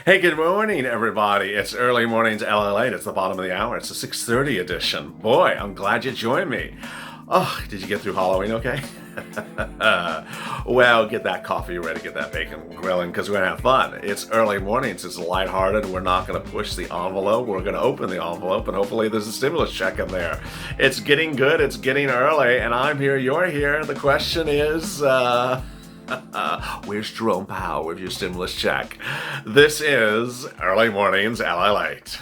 Hey, good morning, everybody. It's early mornings LALATE. It's the bottom of the hour. It's the 6:30 edition. Boy, I'm glad you joined me. Oh, did you get through Halloween okay? Well, get that coffee ready, get that bacon grilling, because we're going to have fun. It's early mornings. It's lighthearted. We're not going to push the envelope. We're going to open the envelope, and hopefully there's a stimulus check in there. It's getting good. It's getting early, and I'm here. You're here. The question is, where's Jerome Powell with your stimulus check? This is Early Mornings LALATE.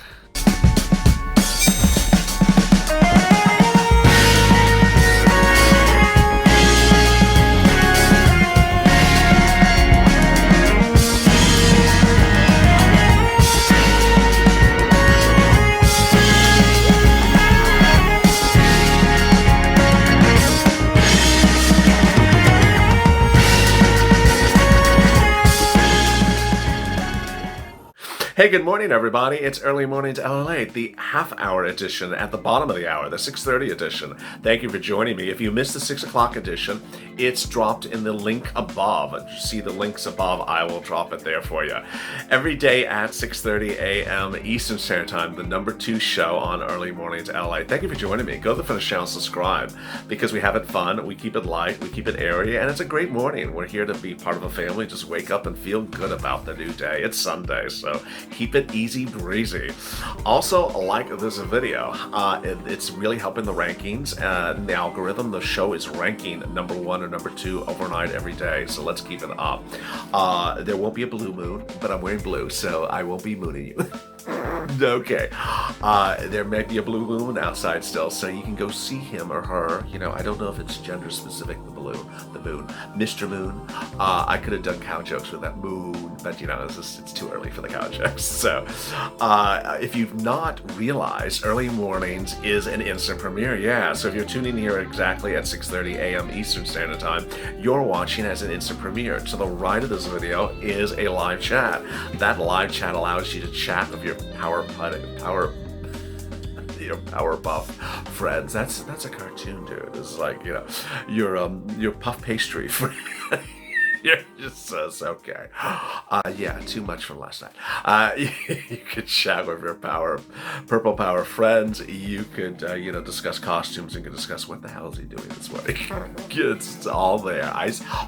Hey, good morning, everybody. It's Early Mornings LALATE, the half-hour edition at the bottom of the hour, the 6:30 edition. Thank you for joining me. If you missed the 6 o'clock edition, it's dropped in the link above. You see the links above, I will drop it there for you. Every day at 6:30 a.m. Eastern Standard Time, the number 2 show on Early Mornings LALATE. Thank you for joining me. Go to the Finish channel, subscribe, because we have it fun, we keep it light, we keep it airy, and it's a great morning. We're here to be part of a family, just wake up and feel good about the new day. It's Sunday, so keep it easy breezy. Also, like this video. It's really helping the rankings and the algorithm. The show is ranking number 1 or number 2 overnight every day, so let's keep it up. There won't be a blue moon, but I'm wearing blue, so I won't be mooning you. Okay. There may be a blue moon outside still, so you can go see him or her. You know, I don't know if it's gender specific, the moon, Mr. Moon. I could have done cow jokes with that moon, but you know, it's too early for the cow jokes. So, if you've not realized, Early Mornings is an instant premiere. Yeah, so if you're tuning here exactly at 6:30 a.m. Eastern Standard Time, you're watching as an instant premiere. To the right of this video is a live chat. That live chat allows you to chat with your Powerpuff friends. That's a cartoon, dude. This is like, you know, your puff pastry friend. You're just okay. Yeah, too much from last night. You could chat with your purple power friends. You could, discuss costumes and could discuss what the hell is he doing this way. It's all there.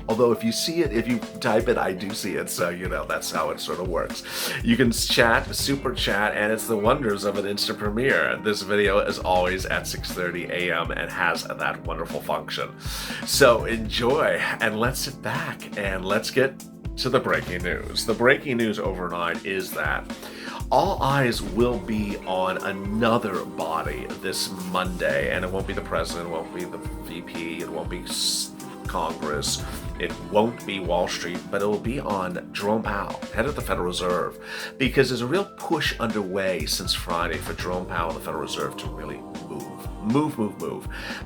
Although if you see it, if you type it, I do see it. So, you know, that's how it sort of works. You can chat, super chat, and it's the wonders of an instant premiere. This video is always at 6:30 a.m. and has that wonderful function. So enjoy, and let's sit back and let's get to the breaking news. The breaking news overnight is that all eyes will be on another body this Monday, and it won't be the president, it won't be the VP, it won't be Congress, it won't be Wall Street, but it will be on Jerome Powell, head of the Federal Reserve, because there's a real push underway since Friday for Jerome Powell and the Federal Reserve to really move,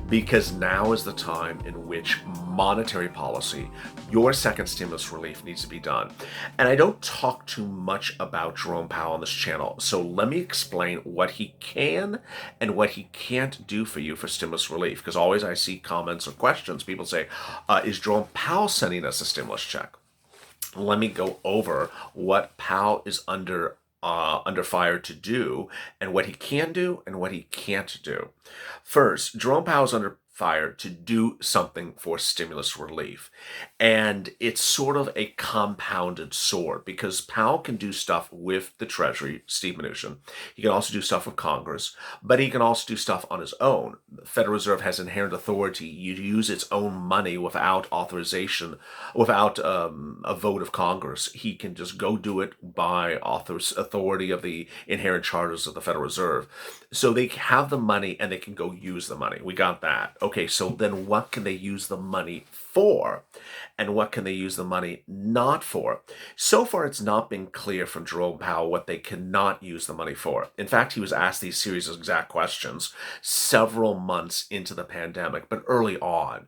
because now is the time in which monetary policy, your second stimulus relief, needs to be done. And I don't talk too much about Jerome Powell on this channel, so let me explain what he can and what he can't do for you for stimulus relief, because always I see comments or questions, people say, is Jerome Powell sending us a stimulus check? Let me go over what Powell is under fire to do, and what he can do and what he can't do. First, Jerome Powell is under fire to do something for stimulus relief. And it's sort of a compounded sword, because Powell can do stuff with the Treasury, Steve Mnuchin. He can also do stuff with Congress, but he can also do stuff on his own. The Federal Reserve has inherent authority to use its own money without authorization, without a vote of Congress. He can just go do it by authority of the inherent charters of the Federal Reserve. So they have the money and they can go use the money. We got that. Okay, so then what can they use the money for? And what can they use the money not for? So far, it's not been clear from Jerome Powell what they cannot use the money for. In fact, he was asked these series of exact questions several months into the pandemic, but early on.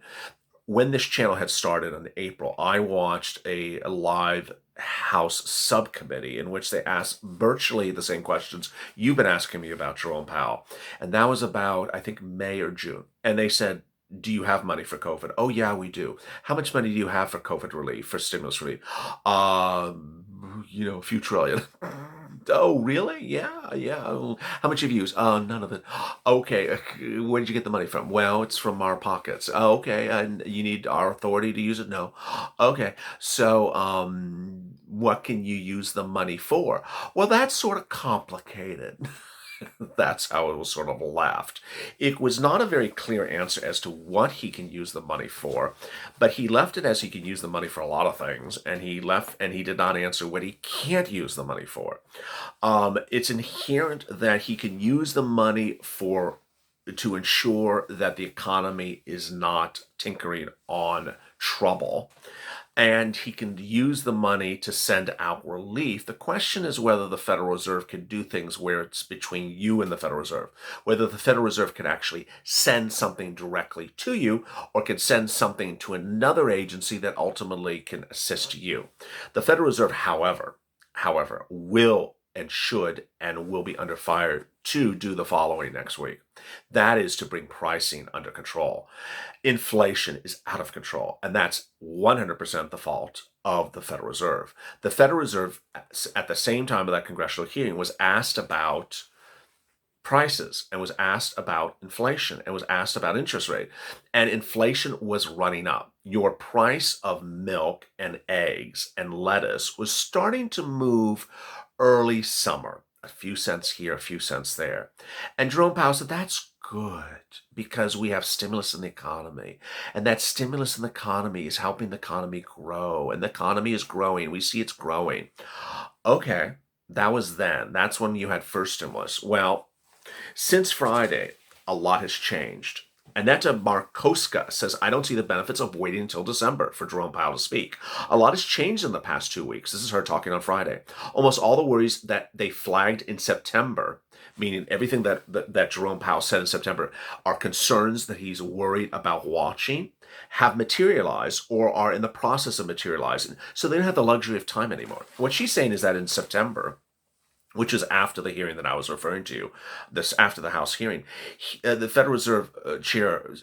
When this channel had started in April, I watched a live House subcommittee in which they asked virtually the same questions you've been asking me about Jerome Powell. And that was about, I think, May or June. And they said, do you have money for COVID? Oh, yeah, we do. How much money do you have for COVID relief, for stimulus relief? a few trillion. Oh, really? Yeah, yeah. Oh, how much have you used? None of it. Okay, where did you get the money from? Well, it's from our pockets. Oh, okay, and you need our authority to use it? No. Okay, so what can you use the money for? Well, that's sort of complicated. That's how it was sort of left. It was not a very clear answer as to what he can use the money for, but he left it as he can use the money for a lot of things, and he did not answer what he can't use the money for. It's inherent that he can use the money for to ensure that the economy is not tinkering on trouble, and he can use the money to send out relief. The question is whether the Federal Reserve can do things where it's between you and the Federal Reserve, whether the Federal Reserve can actually send something directly to you or can send something to another agency that ultimately can assist you. The Federal Reserve, however, will and should and will be under fire to do the following next week. That is to bring pricing under control. Inflation is out of control, and that's 100% the fault of the Federal Reserve. The Federal Reserve, at the same time of that congressional hearing, was asked about prices and was asked about inflation and was asked about interest rate, and inflation was running up. Your price of milk and eggs and lettuce was starting to move early summer, a few cents here, a few cents there. And Jerome Powell said that's good because we have stimulus in the economy, and that stimulus in the economy is helping the economy grow, and the economy is growing. We see it's growing. Okay, that was then. That's when you had first stimulus. Well, since Friday, a lot has changed. Annetta Markoska says, I don't see the benefits of waiting until December for Jerome Powell to speak. A lot has changed in the past 2 weeks. This is her talking on Friday. Almost all the worries that they flagged in September, meaning everything that Jerome Powell said in September, are concerns that he's worried about watching, have materialized or are in the process of materializing. So they don't have the luxury of time anymore. What she's saying is that in September, which is after the hearing that I was referring to, this after the House hearing, the Federal Reserve chair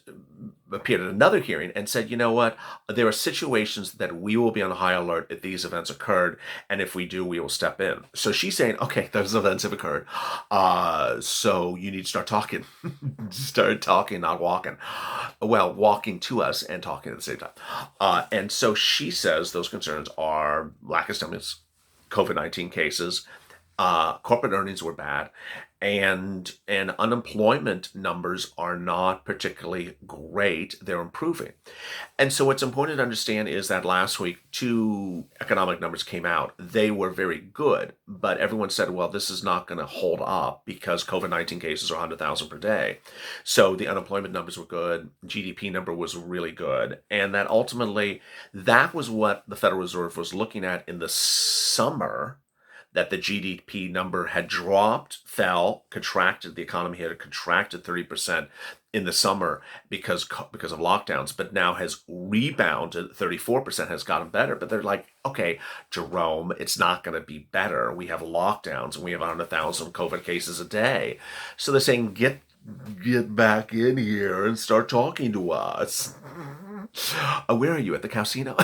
appeared at another hearing and said, you know what, there are situations that we will be on high alert if these events occurred, and if we do, we will step in. So she's saying, okay, those events have occurred, so you need to start talking. Start talking, not walking. Well, walking to us and talking at the same time. And so she says those concerns are lack of stimulus, COVID-19 cases, corporate earnings were bad, and unemployment numbers are not particularly great. They're improving. And so what's important to understand is that last week, 2 economic numbers came out. They were very good, but everyone said, well, this is not going to hold up because COVID-19 cases are 100,000 per day. So the unemployment numbers were good. GDP number was really good. And that ultimately, that was what the Federal Reserve was looking at in the summer, that the GDP number had dropped, fell, contracted. The economy had contracted 30% in the summer because of lockdowns, but now has rebounded. 34% has gotten better. But they're like, okay, Jerome, it's not going to be better. We have lockdowns and we have 100,000 COVID cases a day. So they're saying, get back in here and start talking to us. Where are you, at the casino?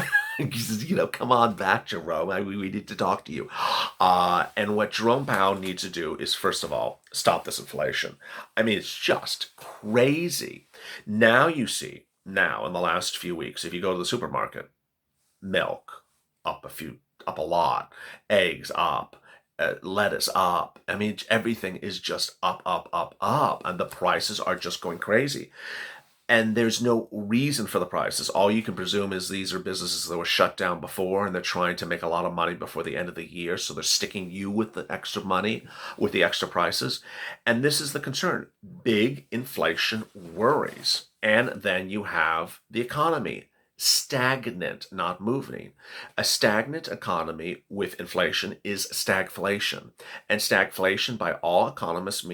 Come on back, Jerome. We need to talk to you. And what Jerome Powell needs to do is, first of all, stop this inflation. I mean, it's just crazy. Now you see, in the last few weeks, if you go to the supermarket, milk up a lot, eggs up, lettuce up. I mean, everything is just up, and the prices are just going crazy. And there's no reason for the prices. All you can presume is these are businesses that were shut down before, and they're trying to make a lot of money before the end of the year. So they're sticking you with the extra money, with the extra prices. And this is the concern. Big inflation worries. And then you have the economy. Stagnant, not moving. A stagnant economy with inflation is stagflation. And stagflation, by all economists,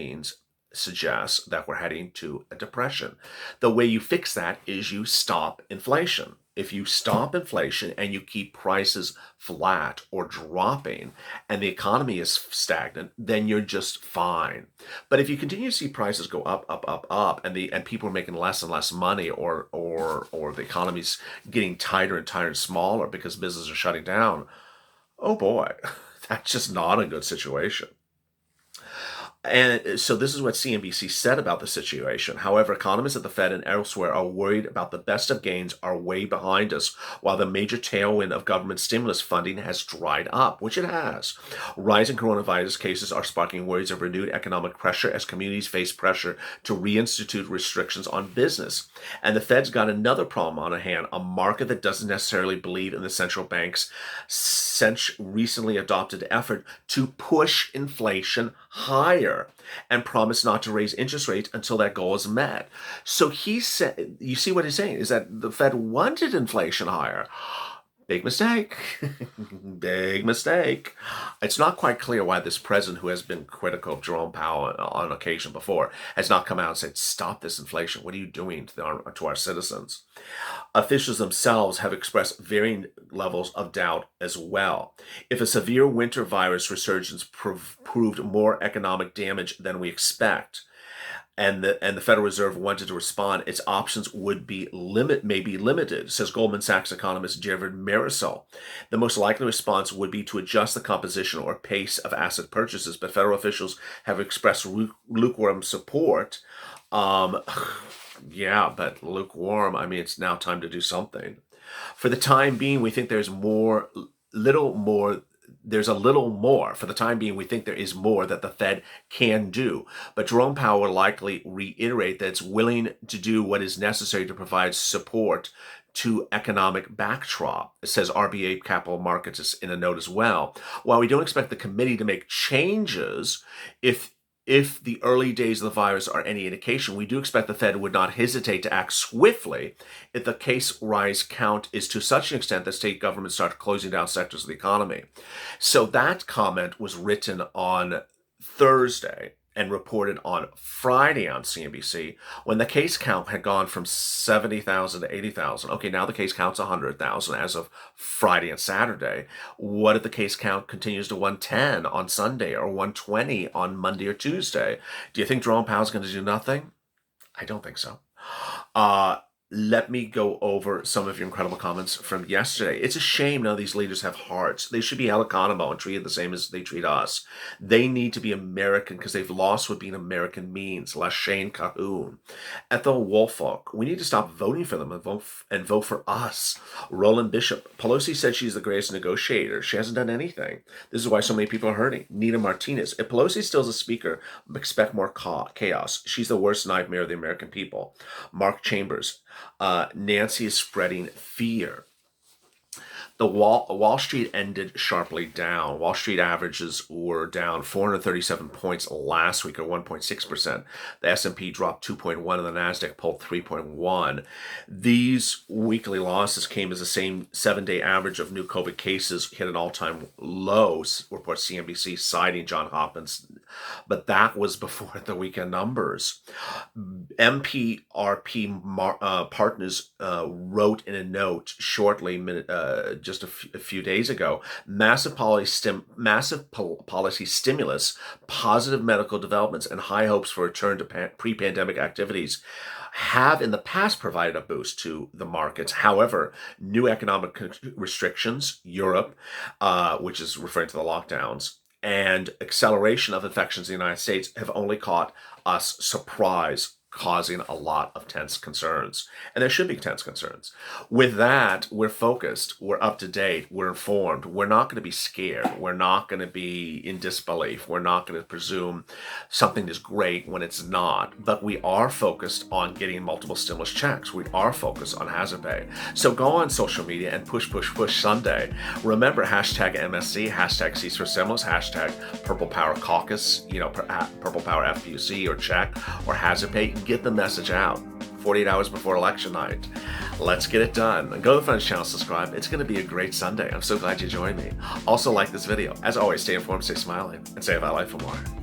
suggests that we're heading to a depression. The way you fix that is you stop inflation. If you stop inflation and you keep prices flat or dropping and the economy is stagnant, then you're just fine. But if you continue to see prices go up, and people are making less and less money, or the economy's getting tighter and tighter and smaller because businesses are shutting down, Oh boy, that's just not a good situation. And so this is what CNBC said about the situation. However, economists at the Fed and elsewhere are worried about the best of gains are way behind us, while the major tailwind of government stimulus funding has dried up, which it has. Rising coronavirus cases are sparking worries of renewed economic pressure as communities face pressure to reinstitute restrictions on business. And the Fed's got another problem on hand, a market that doesn't necessarily believe in the central bank's recently adopted effort to push inflation higher and promise not to raise interest rates until that goal is met. So he said, you see what he's saying is that the Fed wanted inflation higher. Big mistake. Big mistake. It's not quite clear why this president, who has been critical of Jerome Powell on occasion before, has not come out and said, stop this inflation. What are you doing to our citizens? Officials themselves have expressed varying levels of doubt as well. If a severe winter virus resurgence proved more economic damage than we expect, and the Federal Reserve wanted to respond, its options would be maybe limited, says Goldman Sachs economist Jared Marisol. The most likely response would be to adjust the composition or pace of asset purchases, but federal officials have expressed lukewarm support. Yeah, but lukewarm, I mean, it's now time to do something. For the time being, we think there's a little more. For the time being, we think there is more that the Fed can do. But Jerome Powell will likely reiterate that it's willing to do what is necessary to provide support to economic backdrop, says RBA Capital Markets in a note as well. While we don't expect the committee to make changes, if the early days of the virus are any indication, we do expect the Fed would not hesitate to act swiftly if the case rise count is to such an extent that state governments start closing down sectors of the economy. So that comment was written on Thursday and reported on Friday on CNBC when the case count had gone from 70,000 to 80,000. Okay, now the case count's 100,000 as of Friday and Saturday. What if the case count continues to 110 on Sunday or 120 on Monday or Tuesday? Do you think Jerome Powell's going to do nothing? I don't think so. Let me go over some of your incredible comments from yesterday. It's a shame none of these leaders have hearts. They should be held accountable and treated the same as they treat us. They need to be American because they've lost what being American means. Lashane Cahoon. Ethel Woolfolk. We need to stop voting for them and vote for us. Roland Bishop. Pelosi said she's the greatest negotiator. She hasn't done anything. This is why so many people are hurting. Nita Martinez. If Pelosi still is a speaker, expect more chaos. She's the worst nightmare of the American people. Mark Chambers. Nancy is spreading fear. The Wall Street ended sharply down. Wall Street averages were down 437 points last week, or 1.6%. The S&P dropped 2.1, and the Nasdaq pulled 3.1. These weekly losses came as the same 7-day average of new COVID cases hit an all-time low, reports CNBC, citing John Hopkins. But that was before the weekend numbers. MPRP Partners wrote in a note shortly, just a few days ago, massive policy stimulus, positive medical developments, and high hopes for a return to pre-pandemic activities have in the past provided a boost to the markets. However, new economic restrictions, Europe, which is referring to the lockdowns, and acceleration of infections in the United States have only caught us surprise, causing a lot of tense concerns. And there should be tense concerns. With that, we're focused, we're up to date, we're informed. We're not going to be scared. We're not going to be in disbelief. We're not going to presume something is great when it's not. But we are focused on getting multiple stimulus checks. We are focused on hazard pay. So go on social media and push Sunday. Remember, hashtag MSC, hashtag Cease for Stimulus, hashtag Purple Power Caucus, Purple Power FPUC or check or hazard pay. Get the message out 48 hours before election night. Let's get it done. Go to the Friends channel, subscribe. It's going to be a great Sunday. I'm so glad you joined me. Also, like this video. As always, stay informed, stay smiling, and stay about life for more.